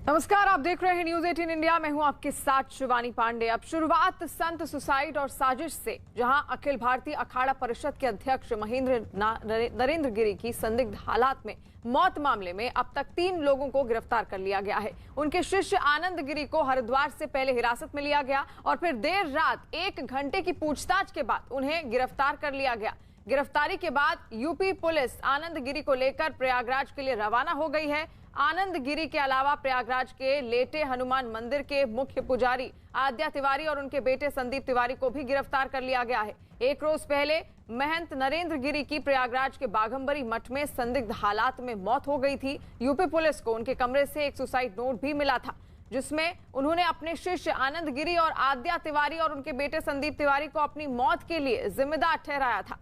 नमस्कार, आप देख रहे हैं न्यूज 18 इंडिया। मैं हूं आपके साथ शिवानी पांडे। अब शुरुआत संत सुसाइड और साजिश से, जहां अखिल भारतीय अखाड़ा परिषद के अध्यक्ष महेंद्र नरेंद्र गिरी की संदिग्ध हालात में मौत मामले में अब तक 3 लोगों को गिरफ्तार कर लिया गया है। उनके शिष्य आनंद गिरी को हरिद्वार से पहले हिरासत में लिया गया और फिर देर रात 1 घंटे की पूछताछ के बाद उन्हें गिरफ्तार कर लिया गया। गिरफ्तारी के बाद यूपी पुलिस आनंद गिरी को लेकर प्रयागराज के लिए रवाना हो गई है। आनंद गिरी के अलावा प्रयागराज के लेटे हनुमान मंदिर के मुख्य पुजारी आद्या तिवारी और उनके बेटे संदीप तिवारी को भी गिरफ्तार कर लिया गया है। एक रोज पहले महंत नरेंद्र गिरी की प्रयागराज के बाघंबरी मठ में संदिग्ध हालात में मौत हो गई थी। यूपी पुलिस को उनके कमरे से एक सुसाइड नोट भी मिला था, जिसमें उन्होंने अपने शिष्य आनंद गिरी और आद्या तिवारी और उनके बेटे संदीप तिवारी को अपनी मौत के लिए जिम्मेदार ठहराया था।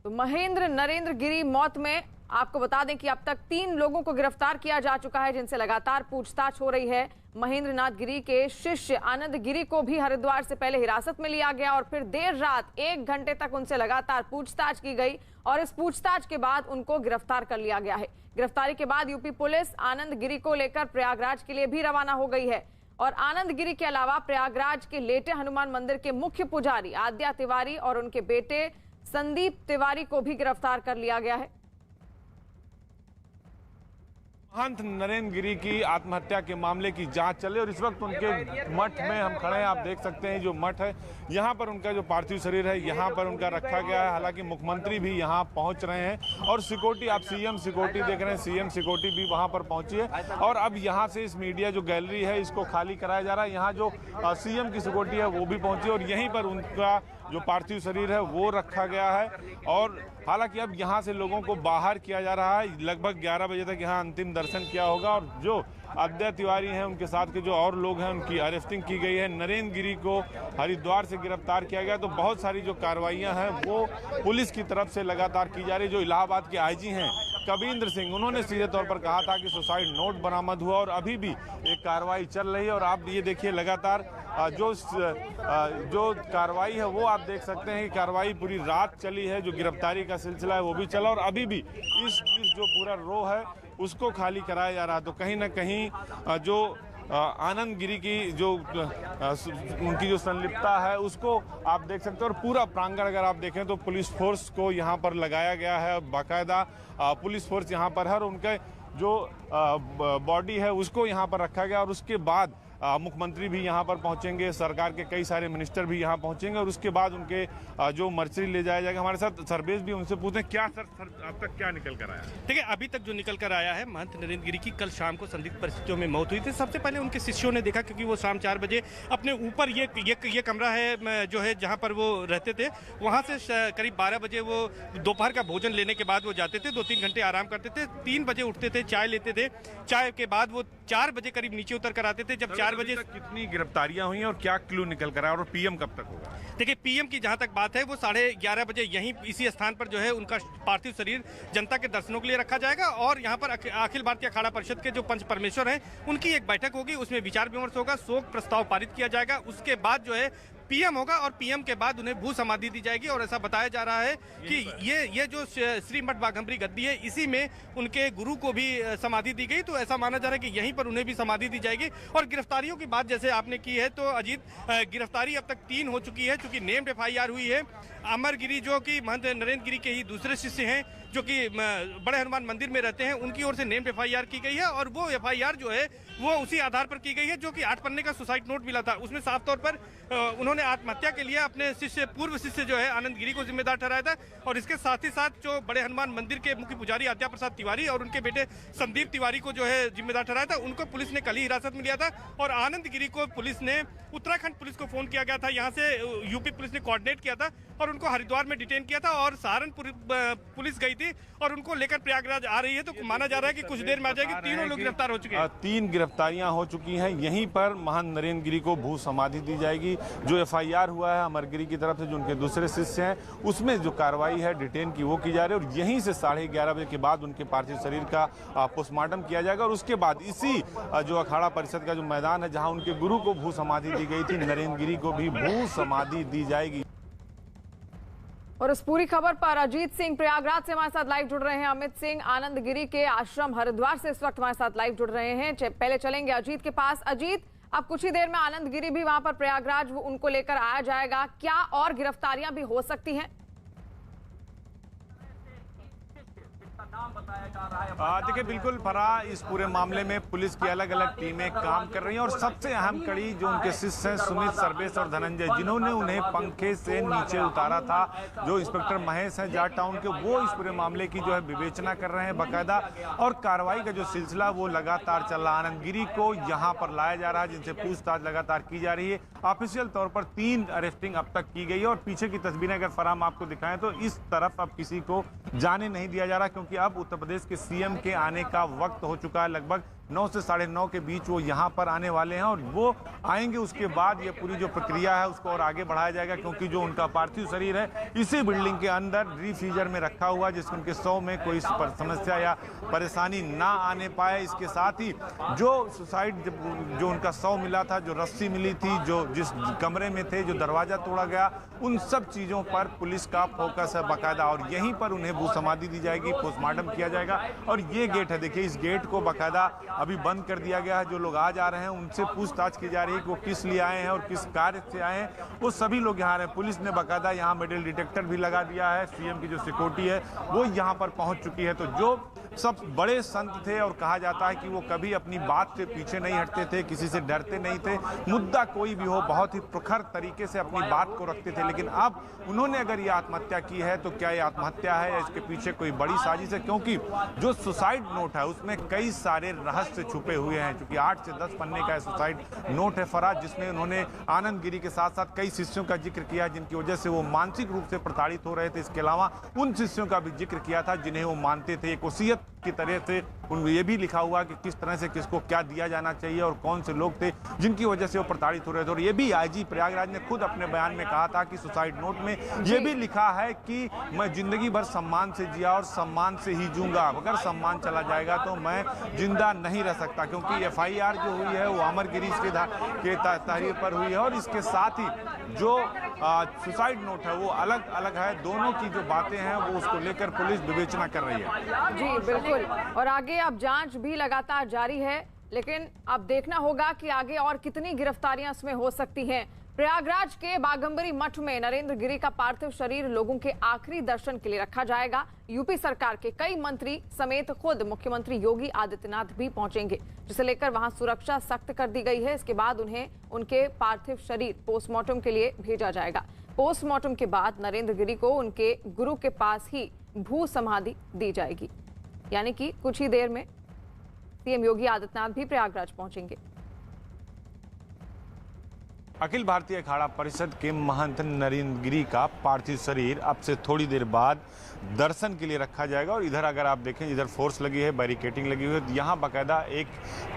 तो महेंद्र नरेंद्र गिरी मौत में आपको बता दें कि अब तक 3 लोगों को गिरफ्तार किया जा चुका है, जिनसे लगातार पूछताछ हो रही है। महेंद्र नाथ गिरी के शिष्य आनंद गिरी को भी हरिद्वार से पहले हिरासत में लिया गया और फिर देर रात 1 घंटे तक उनसे लगातार पूछताछ की गई और इस पूछताछ के बाद उनको गिरफ्तार कर लिया गया है। गिरफ्तारी के बाद यूपी पुलिस आनंद गिरी को लेकर प्रयागराज के लिए भी रवाना हो गई है और आनंद गिरी के अलावा प्रयागराज के लेटे हनुमान मंदिर के मुख्य पुजारी आद्या तिवारी और उनके बेटे संदीप तिवारी को भी गिरफ्तार कर लिया गया है। महंत नरेंद्र गिरी की आत्महत्या के मामले की जांच चले और इस वक्त उनके मठ में हम खड़े हैं। आप देख सकते हैं जो मठ है, यहाँ पर उनका जो पार्थिव शरीर है यहाँ पर उनका रखा गया है। हालांकि मुख्यमंत्री भी यहाँ पहुँच रहे हैं और सिक्योरिटी, आप सीएम सिक्योरिटी देख रहे हैं, सीएम सिक्योरिटी भी वहाँ पर पहुँची है और अब यहाँ से इस मीडिया जो गैलरी है इसको खाली कराया जा रहा है। यहाँ जो सीएम की सिक्योरिटी है वो भी पहुँची और यहीं पर उनका जो पार्थिव शरीर है वो रखा गया है और हालांकि अब यहाँ से लोगों को बाहर किया जा रहा है। लगभग 11 बजे तक यहाँ अंतिम दर्शन किया होगा और जो आद्या तिवारी हैं उनके साथ के जो और लोग हैं उनकी अरेस्टिंग की गई है। नरेंद्र गिरी को हरिद्वार से गिरफ्तार किया गया। तो बहुत सारी जो कार्रवाइयाँ हैं वो पुलिस की तरफ से लगातार की जा रही है। जो इलाहाबाद के आईजी हैं कविंद्र सिंह, उन्होंने सीधे तौर पर कहा था कि सुसाइड नोट बरामद हुआ और अभी भी एक कार्रवाई चल रही है। और आप ये देखिए लगातार जो कार्रवाई है वो आप देख सकते हैं कि कार्रवाई पूरी रात चली है। जो गिरफ्तारी का सिलसिला है वो भी चला और अभी भी इस जो पूरा रो है उसको खाली कराया जा रहा है। तो कहीं ना कहीं जो आनंद गिरी की जो उनकी जो संलिप्तता है उसको आप देख सकते हैं और पूरा प्रांगण अगर आप देखें तो पुलिस फोर्स को यहाँ पर लगाया गया है। बाकायदा पुलिस फोर्स यहाँ पर है और उनके जो बॉडी है उसको यहाँ पर रखा गया और उसके बाद मुख्यमंत्री भी यहाँ पर पहुँचेंगे, सरकार के कई सारे मिनिस्टर भी यहाँ पहुँचेंगे और उसके बाद उनके जो मर्चरी ले जाया जाएगा। हमारे साथ सर्वेश भी, उनसे पूछते हैं क्या सर अब तक क्या निकल कर आया है? देखिए, अभी तक जो निकल कर आया है, महंत नरेंद्र गिरी की कल शाम को संदिग्ध परिस्थितियों में मौत हुई थी। सबसे पहले उनके शिष्यों ने देखा, क्योंकि वो शाम 4 बजे अपने ऊपर ये कमरा है जो है जहाँ पर वो रहते थे, वहाँ से करीब 12 बजे वो दोपहर का भोजन लेने के बाद वो जाते थे, 2-3 घंटे आराम करते थे, 3 बजे उठते थे, चाय लेते थे, चाय के बाद वो 4 बजे करीब नीचे उतर कर आते थे। जब 4 बजे कितनी गिरफ्तारियां हुई और क्या क्लू निकल कर आया और पीएम कब तक होगा? देखिए, पीएम की जहां तक बात है वो 11:30 बजे यहीं इसी स्थान पर जो है उनका पार्थिव शरीर जनता के दर्शनों के लिए रखा जाएगा और यहाँ पर अखिल भारतीय अखाड़ा परिषद के जो पंच परमेश्वर हैं उनकी एक बैठक होगी, उसमें विचार विमर्श होगा, शोक प्रस्ताव पारित किया जाएगा। उसके बाद जो है पीएम होगा और पीएम के बाद उन्हें भू समाधि दी जाएगी और ऐसा बताया जा रहा है कि ये जो श्री मठ बाघंबरी गद्दी है इसी में उनके गुरु को भी समाधि दी गई। तो ऐसा माना जा रहा है कि यहीं पर उन्हें भी समाधि दी जाएगी। और गिरफ्तारियों की बात जैसे आपने की है तो अजीत, गिरफ्तारी अब तक 3 हो चुकी है, चूंकि नेम्ड एफआईआर हुई है। अमर गिरी जो कि महंत नरेंद्र गिरी के ही दूसरे शिष्य हैं, जो कि बड़े हनुमान मंदिर में रहते हैं, उनकी ओर से नेम्ड एफआईआर की गई है और वो एफआईआर जो है वो उसी आधार पर की गई है जो कि 8 पन्ने का सुसाइड नोट मिला था। उसमें साफ तौर पर उन्होंने आत्महत्या के लिए अपने शिष्य, पूर्व शिष्य जो है आनंद गिरी को जिम्मेदार ठहराया था और इसके साथ ही साथ जो बड़े हनुमान मंदिर के मुख्य पुजारी आद्या प्रसाद तिवारी और उनके बेटे संदीप तिवारी को जो है जिम्मेदार ठहराया था। उनको पुलिस ने कल ही हिरासत में लिया था और आनंद गिरी को पुलिस ने, उत्तराखंड पुलिस को फोन किया गया था, यहाँ से यूपी पुलिस ने कोऑर्डिनेट किया था और उनको हरिद्वार में डिटेन किया था और सहारनपुर पुलिस गई थी और उनको लेकर प्रयागराज आ रही है। तो माना जा रहा है कि कुछ देर में आ जाएगी। 3 लोग गिरफ्तार हो चुके हैं। 3 गिरफ्तारियां हो चुकी हैं। यहीं पर महंत नरेंद्र गिरी को भू समाधि दी जाएगी। जो एफआईआर हुआ है अमर गिरी की तरफ से, जो उनके दूसरे शिष्य हैं, उसमें जो कार्रवाई है डिटेन की वो की जा रही है और यहीं से 11:30 बजे के बाद उनके पार्थिव शरीर का पोस्टमार्टम किया जाएगा और उसके बाद इसी जो अखाड़ा परिषद का जो मैदान है जहाँ उनके गुरु को भू समाधि दी गई थी, नरेंद्र गिरी को भी भू समाधि दी जाएगी। और इस पूरी खबर पर अजीत सिंह प्रयागराज से हमारे साथ लाइव जुड़ रहे हैं। अमित सिंह आनंद गिरी के आश्रम हरिद्वार से इस वक्त हमारे साथ लाइव जुड़ रहे हैं। पहले चलेंगे अजीत के पास। अजीत, अब कुछ ही देर में आनंद गिरी भी वहां पर प्रयागराज उनको लेकर आया जाएगा, क्या और गिरफ्तारियां भी हो सकती हैं? देखिए, बिल्कुल फराह, इस पूरे मामले में पुलिस की अलग अलग टीमें काम कर रही हैं और सबसे अहम कड़ी जो उनके शिष्य हैं सुमित, सर्वेश और धनंजय, जिन्होंने उन्हें पंखे से नीचे उतारा था, जो इंस्पेक्टर महेश हैं जाट टाउन के, वो इस पूरे मामले की जो है विवेचना कर रहे हैं बाकायदा। और कार्रवाई का जो सिलसिला वो लगातार चल रहा है। आनंद गिरी को यहाँ पर लाया जा रहा है, जिनसे पूछताछ लगातार की जा रही है। ऑफिशियल तौर पर 3 अरेस्टिंग अब तक की गई है और पीछे की तस्वीरें अगर फराह आपको दिखाएं तो इस तरफ अब किसी को जाने नहीं दिया जा रहा, क्योंकि अब उत्तर प्रदेश के सीएम के आने का वक्त हो चुका है। लगभग 9 से 9:30 के बीच वो यहाँ पर आने वाले हैं और वो आएंगे। उसके बाद ये पूरी जो प्रक्रिया है उसको और आगे बढ़ाया जाएगा, क्योंकि जो उनका पार्थिव शरीर है इसी बिल्डिंग के अंदर रीफ्रीजर में रखा हुआ है, जिससे उनके शव में कोई समस्या या परेशानी ना आने पाए। इसके साथ ही जो सुसाइड जो उनका शव मिला था, जो रस्सी मिली थी, जो जिस कमरे में थे, जो दरवाजा तोड़ा गया, उन सब चीज़ों पर पुलिस का फोकस है बाकायदा। और यहीं पर उन्हें भू समाधि दी जाएगी, पोस्टमार्टम किया जाएगा। और ये गेट है, देखिए, इस गेट को बाकायदा अभी बंद कर दिया गया है। जो लोग आ जा रहे हैं उनसे पूछताछ की जा रही है कि वो किस लिए आए हैं और किस कार्य से आए हैं। वो सभी लोग यहाँ आ रहे हैं। पुलिस ने बाकायदा यहाँ मेटल डिटेक्टर भी लगा दिया है। सीएम की जो सिक्योरिटी है वो यहाँ पर पहुँच चुकी है। तो जो सब बड़े संत थे और कहा जाता है कि वो कभी अपनी बात से पीछे नहीं हटते थे, किसी से डरते नहीं थे, मुद्दा कोई भी हो बहुत ही प्रखर तरीके से अपनी बात को रखते थे। लेकिन अब उन्होंने अगर ये आत्महत्या की है तो क्या ये आत्महत्या है या इसके पीछे कोई बड़ी साजिश है? क्योंकि जो सुसाइड नोट है उसमें कई सारे रहस्य छुपे हुए हैं। क्योंकि 8 से 10 पन्ने का सुसाइड नोट है फराज, जिसमें उन्होंने आनंद गिरी के साथ साथ कई शिष्यों का जिक्र किया जिनकी वजह से वो मानसिक रूप से प्रताड़ित हो रहे थे। इसके अलावा उन शिष्यों का भी जिक्र किया था जिन्हें वो मानते थे। एक वसीयत की तरह से उन ये भी लिखा हुआ कि किस तरह से किसको क्या दिया जाना चाहिए और कौन से लोग थे जिनकी वजह से वो प्रताड़ित हो रहे थे। और ये भी आईजी प्रयागराज ने खुद अपने बयान में कहा था कि सुसाइड नोट में ये भी लिखा है कि मैं जिंदगी भर सम्मान से जिया और सम्मान से ही जूंगा। अगर सम्मान चला जाएगा तो मैं जिंदा नहीं रह सकता, क्योंकि एफआईआर जो हुई है वो अमर गिरीश के तहरीर पर हुई है। और इसके साथ ही जो सुसाइड नोट है वो अलग अलग है। दोनों की जो बातें हैं वो उसको लेकर पुलिस विवेचना कर रही है। जी बिल्कुल, और आगे अब जांच भी लगातार जारी है, लेकिन अब देखना होगा कि आगे और कितनी गिरफ्तारियां इसमें हो सकती हैं। प्रयागराज के बाघंबरी मठ में नरेंद्र गिरी का पार्थिव शरीर लोगों के आखिरी दर्शन के लिए रखा जाएगा। यूपी सरकार के कई मंत्री समेत खुद मुख्यमंत्री योगी आदित्यनाथ भी पहुंचेंगे, जिसे लेकर वहां सुरक्षा सख्त कर दी गई है। इसके बाद उन्हें उनके पार्थिव शरीर पोस्टमार्टम के लिए भेजा जाएगा। पोस्टमार्टम के बाद नरेंद्र गिरी को उनके गुरु के पास ही भू समाधि दी जाएगी, यानी कि कुछ ही देर में सीएम योगी आदित्यनाथ भी प्रयागराज पहुंचेंगे। अखिल भारतीय अखाड़ा परिषद के महंत नरेंद्र गिरी का पार्थिव शरीर अब से थोड़ी देर बाद दर्शन के लिए रखा जाएगा। और इधर अगर आप देखें, इधर फोर्स लगी है, बैरिकेटिंग लगी हुई है। यहाँ बाकायदा एक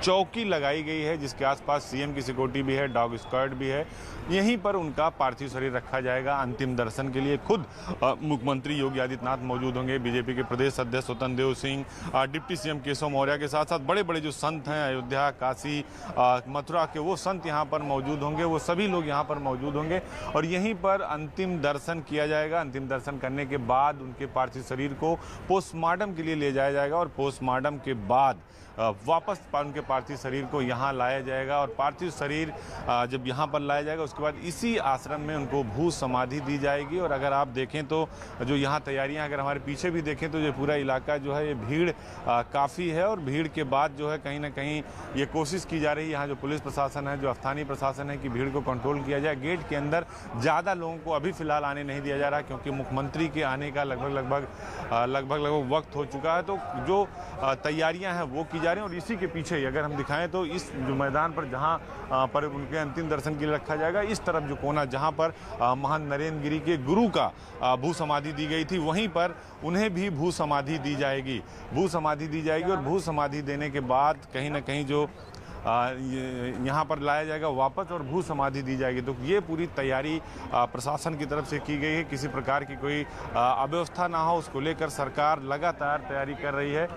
चौकी लगाई गई है जिसके आसपास सीएम की सिक्योरिटी भी है, डॉग स्क्वाड भी है। यहीं पर उनका पार्थिव शरीर रखा जाएगा अंतिम दर्शन के लिए। खुद मुख्यमंत्री योगी आदित्यनाथ मौजूद होंगे, बीजेपी के प्रदेश अध्यक्ष स्वतंत्र देव सिंह, डिप्टी सीएम केशव मौर्य के साथ साथ बड़े बड़े जो संत हैं अयोध्या, काशी, मथुरा के, वो संत यहाँ पर मौजूद होंगे। वो सभी लोग यहाँ पर मौजूद होंगे और यहीं पर अंतिम दर्शन किया जाएगा। अंतिम दर्शन करने के बाद उनके पार्थिव शरीर को पोस्टमार्टम के लिए ले जाया जाएगा और पोस्टमार्टम के बाद वापस उनके पार्थिव शरीर को यहाँ लाया जाएगा। और पार्थिव शरीर जब यहाँ पर लाया जाएगा उसके बाद इसी आश्रम में उनको भू समाधि दी जाएगी। और अगर आप देखें तो जो यहाँ तैयारियाँ, अगर हमारे पीछे भी देखें तो ये पूरा इलाका जो है ये भीड़ काफ़ी है। और भीड़ के बाद जो है कहीं ना कहीं ये कोशिश की जा रही है, यहाँ जो पुलिस प्रशासन है, जो स्थानीय प्रशासन है, कि भीड़ को कंट्रोल किया जाए। गेट के अंदर ज़्यादा लोगों को अभी फिलहाल आने नहीं दिया जा रहा, क्योंकि मुख्यमंत्री के आने का लगभग वक्त हो चुका है। तो जो तैयारियाँ हैं वो की जा रही हैं। और इसी के पीछे अगर हम दिखाएं तो इस जो मैदान पर जहां पर उनके अंतिम दर्शन के लिए रखा जाएगा, इस तरफ जो कोना जहां पर महंत नरेंद्र गिरी के गुरु का भू समाधि दी गई थी, वहीं पर उन्हें भी भू समाधि दी जाएगी। भू समाधि दी जाएगी और भू समाधि देने के बाद कहीं ना कहीं जो यहाँ पर लाया जाएगा वापस और भू समाधि दी जाएगी। तो ये पूरी तैयारी प्रशासन की तरफ से की गई है। किसी प्रकार की कोई अव्यवस्था ना हो, उसको लेकर सरकार लगातार तैयारी कर रही है।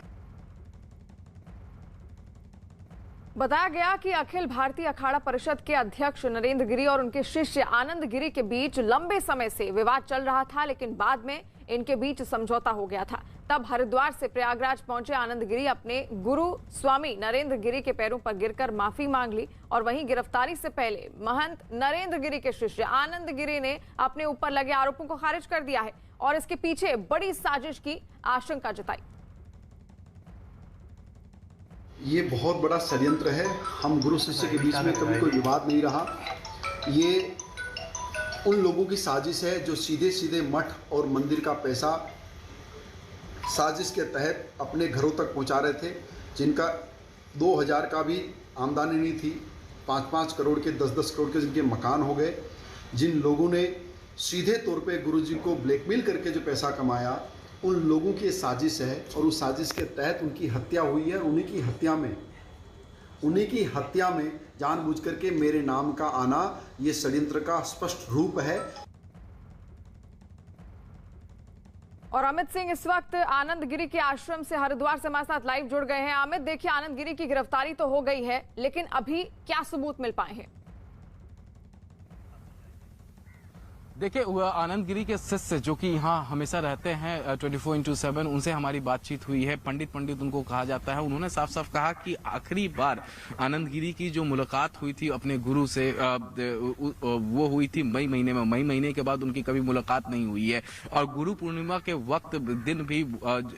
बताया गया कि अखिल भारतीय अखाड़ा परिषद के अध्यक्ष नरेंद्र गिरी और उनके शिष्य आनंद गिरी के बीच लंबे समय से विवाद चल रहा था, लेकिन बाद में इनके बीच समझौता हो गया था। तब हरिद्वार से प्रयागराज पहुंचे आनंद गिरी अपने गुरु स्वामी नरेंद्र गिरी के पैरों पर गिरकर माफी मांग ली और वहीं गिरफ्तारी से पहले महंत नरेंद्र गिरी के शिष्य आनंद गिरी ने अपने ऊपर लगे आरोपों को खारिज कर दिया है और इसके पीछे बड़ी साजिश की आशंका जताई। ये बहुत बड़ा षड्यंत्र है। हम गुरु शिष्य के बीच में कभी कोई विवाद नहीं रहा। ये उन लोगों की साजिश है जो सीधे सीधे मठ और मंदिर का पैसा साजिश के तहत अपने घरों तक पहुंचा रहे थे, जिनका 2000 का भी आमदनी नहीं थी, 5-5 करोड़ के 10-10 करोड़ के जिनके मकान हो गए। जिन लोगों ने सीधे तौर पे गुरुजी को ब्लैकमेल करके जो पैसा कमाया, उन लोगों की साजिश है और उस साजिश के तहत उनकी हत्या हुई है। उन्हीं की हत्या में जानबूझ करके मेरे नाम का आना ये षड्यंत्र का स्पष्ट रूप है। और अमित सिंह इस वक्त आनंद गिरी के आश्रम से हरिद्वार से हमारे साथ लाइव जुड़ गए हैं। अमित, देखिए, आनंद गिरी की गिरफ्तारी तो हो गई है, लेकिन अभी क्या सबूत मिल पाए हैं? देखिए, आनंद गिरी के शिष्य जो कि यहाँ हमेशा रहते हैं 24/7, उनसे हमारी बातचीत हुई है। पंडित उनको कहा जाता है। उन्होंने साफ साफ कहा कि आखिरी बार आनंद गिरी की जो मुलाकात हुई थी अपने गुरु से वो हुई थी मई महीने में। मई महीने के बाद उनकी कभी मुलाकात नहीं हुई है और गुरु पूर्णिमा के वक्त दिन भी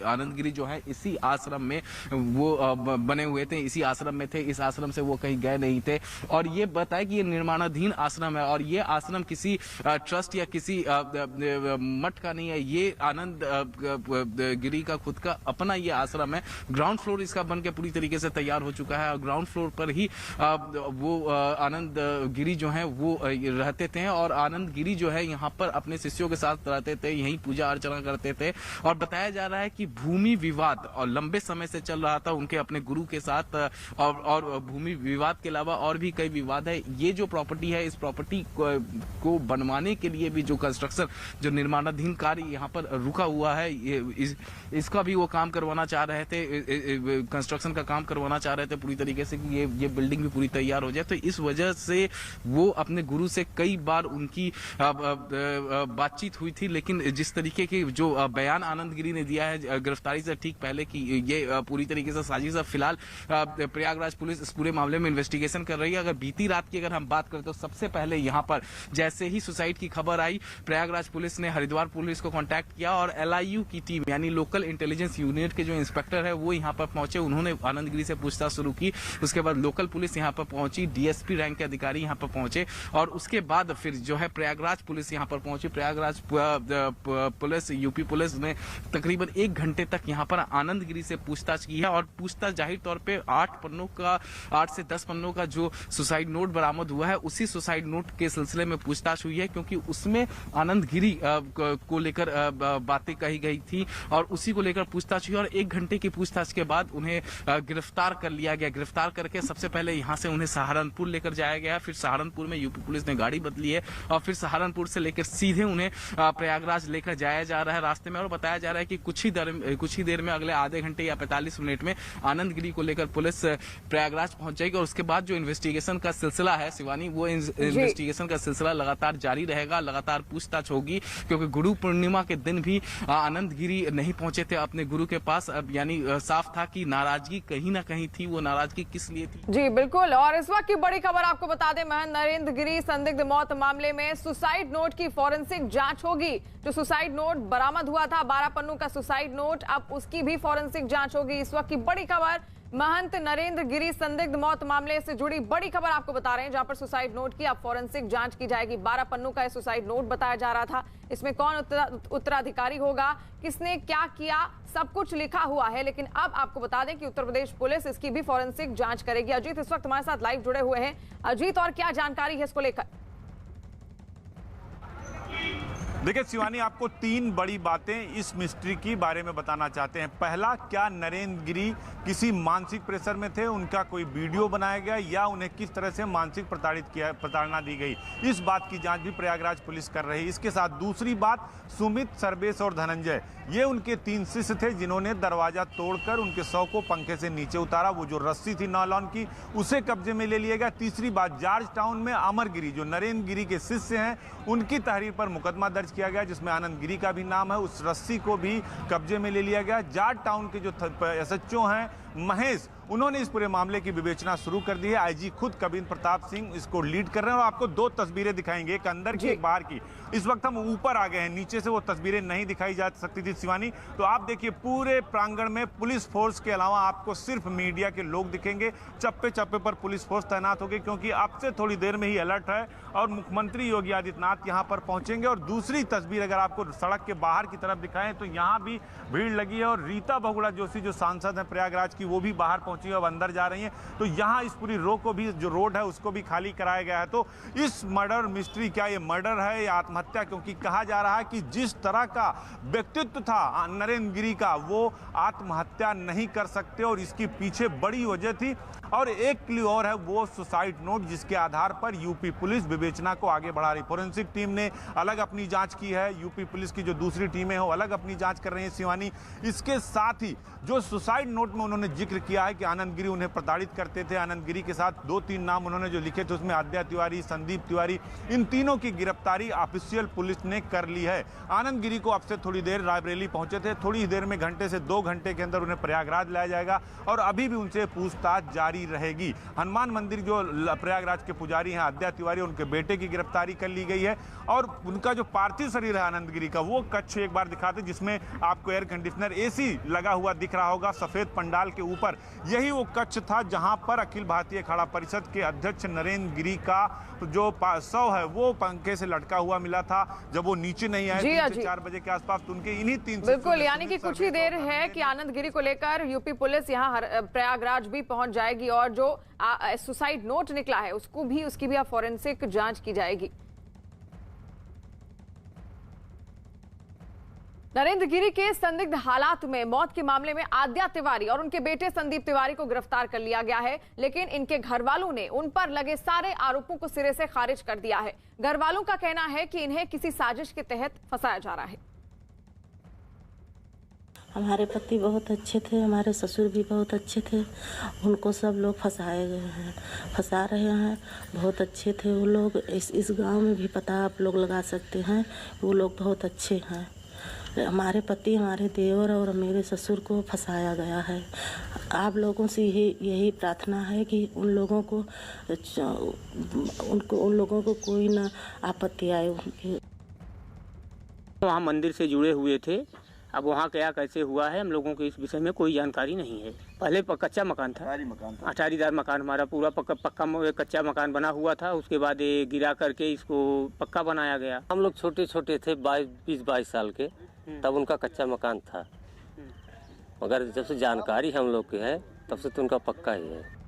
आनंद गिरी जो है इसी आश्रम में वो बने हुए थे, इसी आश्रम में थे। इस आश्रम से वो कहीं गए नहीं थे और ये बताया कि ये निर्माणाधीन आश्रम है और ये आश्रम किसी ट्रस्ट या किसी मठ का नहीं है। ये आनंद गिरी का खुद का अपना ये आश्रम है। ग्राउंड फ्लोर इसका बनके पूरी तरीके से तैयार हो चुका है और ग्राउंड फ्लोर पर ही वो आनंद गिरी जो है वो रहते थे और आनंद गिरी जो है यहाँ पर अपने शिष्यों के साथ रहते थे, यहीं पूजा अर्चना करते थे। और बताया जा रहा है कि भूमि विवाद और लंबे समय से चल रहा था उनके अपने गुरु के साथ और भूमि विवाद के अलावा और भी कई विवाद है। ये जो प्रॉपर्टी है, इस प्रॉपर्टी को बनवाने के लिए भी जो कंस्ट्रक्शन, जो निर्माणाधीन कार्य यहाँ पर रुका हुआ है, इसका भी वो काम करवाना चाह रहे थे, कंस्ट्रक्शन का काम करवाना चाह रहे थे पूरी तरीके से कि ये बिल्डिंग भी पूरी तैयार हो जाए। तो इस वजह से वो अपने गुरु से कई बार उनकी बातचीत हुई थी, लेकिन जिस तरीके की जो बयान आनंद गिरी ने दिया है गिरफ्तारी से ठीक पहले कि ये पूरी तरीके से साजिश है। फिलहाल प्रयागराज पुलिस इस पूरे मामले में इन्वेस्टिगेशन कर रही है। अगर बीती रात की अगर हम बात करें तो सबसे पहले यहाँ पर जैसे ही सुसाइड की खबर आई, प्रयागराज पुलिस ने हरिद्वार पुलिस को कांटेक्ट किया और LIU की टीम यानी लोकल इंटेलिजेंस यूनिट के जो इंस्पेक्टर है वो यहाँ पर पहुंचे। उन्होंने आनंद गिरी से पूछताछ शुरू की। उसके बाद लोकल पुलिस यहाँ पर पहुंची, DSP रैंक के अधिकारी यहाँ पर पहुंचे और उसके बाद फिर जो है प्रयागराज पुलिस यहाँ पर पहुंची। प्रयागराज पुलिस, UP पुलिस ने तकरीबन 1 घंटे तक यहाँ पर आनंद गिरी से पूछताछ की है और पूछताछ जाहिर तौर पर 8 से 10 पन्नों का जो सुसाइड नोट बरामद हुआ है, उसी सुसाइड नोट के सिलसिले में पूछताछ हुई है, क्योंकि उसमें आनंद गिरी को लेकर बातें कही गई थी और उसी को लेकर पूछताछ हुई और 1 घंटे की पूछताछ के बाद उन्हें गिरफ्तार कर लिया गया। गिरफ्तार करके सबसे पहले यहां से उन्हें सहारनपुर लेकर जाया गया। फिर सहारनपुर में UP पुलिस ने गाड़ी बदली है और फिर सहारनपुर से लेकर सीधे उन्हें प्रयागराज लेकर जाया जा रहा है रास्ते में। और बताया जा रहा है कि कुछ ही देर में, अगले आधे घंटे या 45 मिनट में आनंद गिरी को लेकर पुलिस प्रयागराज पहुंच जाएगी और उसके बाद जो इन्वेस्टिगेशन का सिलसिला है शिवानी, वो इन्वेस्टिगेशन का सिलसिला लगातार जारी रहेगा, लगातार पूछताछ होगी, क्योंकि गुरु पूर्णिमा के दिन भी आनंद गिरी नहीं पहुंचे थे अपने गुरु के पास। अब यानी साफ था कि नाराजगी कहीं ना कहीं थी। वो नाराजगी किस लिए थी? जी बिल्कुल। और इस वक्त की बड़ी खबर आपको बता दें, महंत नरेंद्र गिरी संदिग्ध मौत मामले में सुसाइड नोट की फॉरेंसिक जांच होगी। जो सुसाइड नोट बरामद हुआ था, 12 पन्नों का सुसाइड नोट, अब उसकी भी फॉरेंसिक जांच होगी। इस वक्त की बड़ी खबर, महंत नरेंद्र गिरी संदिग्ध मौत मामले से जुड़ी बड़ी खबर आपको बता रहे हैं, जहां पर सुसाइड नोट की अब फॉरेंसिक जांच की जाएगी। 12 पन्नों का सुसाइड नोट बताया जा रहा था। इसमें कौन उत्तराधिकारी होगा, किसने क्या किया, सब कुछ लिखा हुआ है। लेकिन अब आपको बता दें कि उत्तर प्रदेश पुलिस इसकी भी फॉरेंसिक जांच करेगी। अजीत इस वक्त हमारे साथ लाइव जुड़े हुए हैं। अजीत, और क्या जानकारी है इसको लेकर? देखिए शिवानी, आपको 3 बड़ी बातें इस मिस्ट्री की बारे में बताना चाहते हैं। पहला, क्या नरेंद्र गिरी किसी मानसिक प्रेशर में थे, उनका कोई वीडियो बनाया गया या उन्हें किस तरह से मानसिक प्रताड़ना दी गई, इस बात की जांच भी प्रयागराज पुलिस कर रही है। इसके साथ दूसरी बात, सुमित, सर्वेश और धनंजय, ये उनके 3 शिष्य थे जिन्होंने दरवाजा तोड़कर उनके शव को पंखे से नीचे उतारा। वो जो रस्सी थी नायलॉन की, उसे कब्जे में ले लिया गया। तीसरी बात, जॉर्ज टाउन में अमर गिरी, जो नरेंद्र गिरी के शिष्य हैं, उनकी तहरीर पर मुकदमा दर्ज किया गया जिसमें आनंद गिरी का भी नाम है। उस रस्सी को भी कब्जे में ले लिया गया। जॉर्ज टाउन के जो SHO हैं महेश, उन्होंने इस पूरे मामले की विवेचना शुरू कर दी है। IG खुद कबीर प्रताप सिंह इसको लीड कर रहे हैं और आपको 2 तस्वीरें दिखाएंगे, एक अंदर की एक बाहर की। इस वक्त हम ऊपर आ गए हैं, नीचे से वो तस्वीरें नहीं दिखाई जा सकती थी शिवानी। तो आप देखिए पूरे प्रांगण में पुलिस फोर्स के अलावा आपको सिर्फ मीडिया के लोग दिखेंगे। चप्पे चप्पे पर पुलिस फोर्स तैनात होगी क्योंकि अब से थोड़ी देर में ही अलर्ट है और मुख्यमंत्री योगी आदित्यनाथ यहाँ पर पहुंचेंगे। और दूसरी तस्वीर अगर आपको सड़क के बाहर की तरफ दिखाएं तो यहाँ भी भीड़ लगी है और रीता बहुगुणा जोशी जो सांसद है प्रयागराज की, वो भी बाहर पहुंची है, अब अंदर जा रही हैं। तो यहाँ इस पूरी रो को भी, जो रोड है उसको भी खाली कराया गया है। तो इस मर्डर मिस्ट्री, क्या ये मर्डर है या आत्महत्या, क्योंकि कहा जा रहा है कि जिस तरह का व्यक्तित्व था नरेंद्र गिरी का, वो आत्महत्या नहीं कर सकते और इसकी पीछे बड़ी वजह थी। और एक क्लू और है, वो सुसाइड नोट, जिसके आधार पर यूपी पुलिस विवेचना को आगे बढ़ा रही। फोरेंसिक टीम ने अलग अपनी जांच की है, यूपी पुलिस की जो दूसरी टीमें हैं वो अलग अपनी जांच कर रही है शिवानी। इसके साथ ही जो सुसाइड नोट में उन्होंने जिक्र किया है कि आनंद गिरी उन्हें प्रताड़ित करते थे, आनंद गिरी के साथ 2-3 नाम उन्होंने जो लिखे थे उसमें आद्या तिवारी, संदीप तिवारी, इन तीनों की गिरफ्तारी ऑफिशियल पुलिस ने कर ली है। आनंद गिरी को अब से थोड़ी देर रायबरेली पहुंचे थे, थोड़ी ही देर में, घंटे से 2 घंटे के अंदर उन्हें प्रयागराज लाया जाएगा और अभी भी उनसे पूछताछ जारी रहेगी। हनुमान मंदिर जो प्रयागराज के पुजारी हैं आद्या तिवारी, उनके बेटे की गिरफ्तारी कर ली गई है और उनका जो पार्थिव शरीर है आनंद गिरी का, वो कच्छ एक बार दिखाते जिसमें आपको एयर कंडीशनर AC लगा हुआ दिख रहा होगा सफेद पंडाल के ऊपर। यही वो कच्छ था जहां पर अखिल भारतीय अखाड़ा परिषद के अध्यक्ष नरेंद्र गिरी का जो शव है वो पंखे से लटका हुआ मिला था जब वो नीचे नहीं आए 3 से 4 बजे के आसपास। तो उनके इन्हीं 3 बिल्कुल, यानी कि कुछ ही देर है कि आनंद गिरी को लेकर यूपी पुलिस यहाँ प्रयागराज भी पहुंच जाएगी और जो सुसाइड नोट निकला है उसको भी, उसकी भी फॉरेंसिक जांच की जाएगी। नरेंद्र गिरी के संदिग्ध हालात में मौत के मामले में आद्या तिवारी और उनके बेटे संदीप तिवारी को गिरफ्तार कर लिया गया है, लेकिन इनके घर वालों ने उन पर लगे सारे आरोपों को सिरे से खारिज कर दिया है। घर वालों का कहना है कि इन्हें किसी साजिश के तहत फंसाया जा रहा है। हमारे पति बहुत अच्छे थे, हमारे ससुर भी बहुत अच्छे थे, उनको सब लोग फंसाए गए हैं, फंसा रहे हैं। बहुत अच्छे थे वो लोग, इस गांव में भी पता आप लोग लगा सकते हैं, वो लोग बहुत अच्छे हैं। हमारे पति, हमारे देवर और मेरे ससुर को फंसाया गया है। आप लोगों से यही प्रार्थना है कि उन लोगों को कोई ना आपत्ति आए। उनके वहाँ मंदिर से जुड़े हुए थे, अब वहाँ क्या कैसे हुआ है हम लोगों को इस विषय में कोई जानकारी नहीं है। पहले कच्चा मकान था, अटारीदार मकान, हमारा पूरा पक्का कच्चा मकान बना हुआ था। उसके बाद ये गिरा करके इसको पक्का बनाया गया। हम लोग छोटे छोटे थे, 20-22 साल के, तब उनका कच्चा मकान था, मगर जब से जानकारी हम लोग की है तब से तो उनका पक्का ही है।